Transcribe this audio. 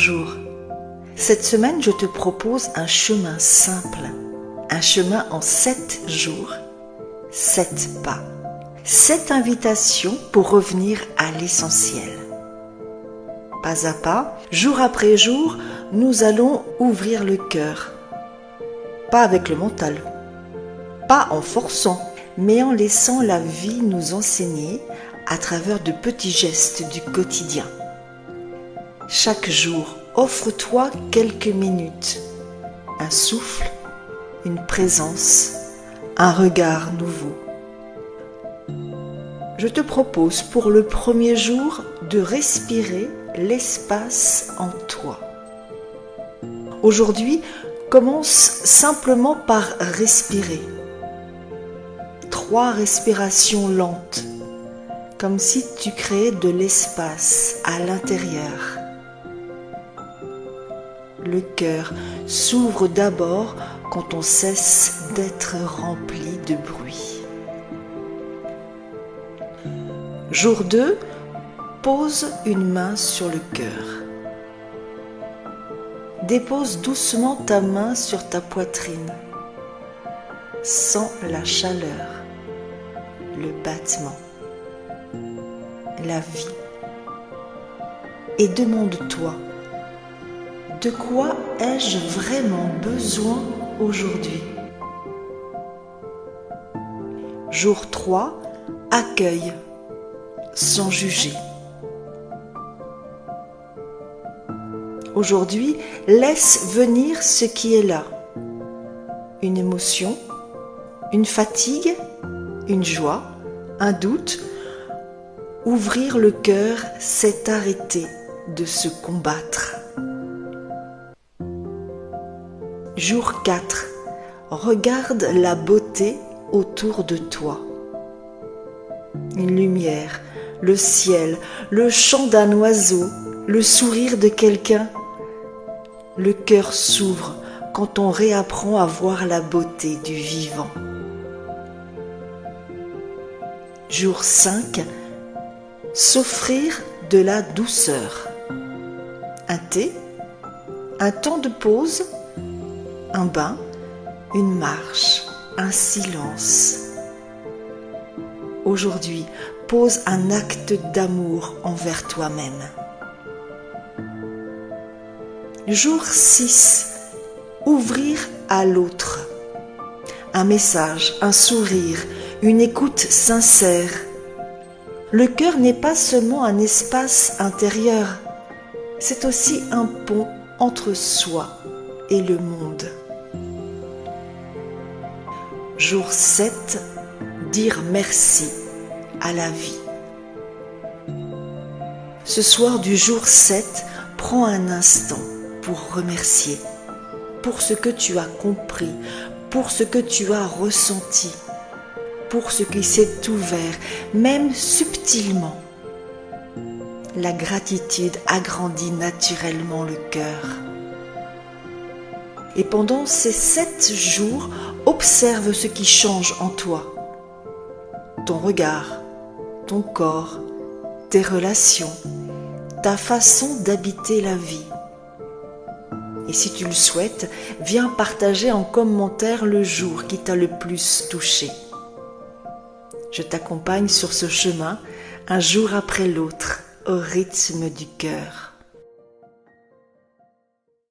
jour. Cette semaine, je te propose un chemin simple, un chemin en 7 jours, 7 pas, 7 invitations pour revenir à l'essentiel. Pas à pas, jour après jour, nous allons ouvrir le cœur. Pas avec le mental, pas en forçant, mais en laissant la vie nous enseigner à travers de petits gestes du quotidien. Chaque jour, offre-toi quelques minutes, un souffle, une présence, un regard nouveau. Je te propose pour le premier jour de respirer l'espace en toi. Aujourd'hui, commence simplement par respirer. 3 respirations lentes, comme si tu créais de l'espace à l'intérieur. Le cœur s'ouvre d'abord quand on cesse d'être rempli de bruit. Jour 2, pose une main sur le cœur. Dépose doucement ta main sur ta poitrine. Sens la chaleur, le battement, la vie. Et demande-toi, de quoi ai-je vraiment besoin aujourd'hui? Jour 3, accueille, sans juger. Aujourd'hui, laisse venir ce qui est là. Une émotion, une fatigue, une joie, un doute. Ouvrir le cœur, c'est arrêter de se combattre. Jour 4. Regarde la beauté autour de toi. Une lumière, le ciel, le chant d'un oiseau, le sourire de quelqu'un. Le cœur s'ouvre quand on réapprend à voir la beauté du vivant. Jour 5. S'offrir de la douceur. Un thé, un temps de pause, un bain, une marche, un silence. Aujourd'hui, pose un acte d'amour envers toi-même. Jour 6. Ouvrir à l'autre. Un message, un sourire, une écoute sincère. Le cœur n'est pas seulement un espace intérieur, c'est aussi un pont entre soi et le monde. Jour 7. Dire merci à la vie. Ce soir du jour 7, prends un instant pour remercier, pour ce que tu as compris, pour ce que tu as ressenti, pour ce qui s'est ouvert, même subtilement. La gratitude agrandit naturellement le cœur. Et pendant ces 7 jours, observe ce qui change en toi. Ton regard, ton corps, tes relations, ta façon d'habiter la vie. Et si tu le souhaites, viens partager en commentaire le jour qui t'a le plus touché. Je t'accompagne sur ce chemin, un jour après l'autre, au rythme du cœur.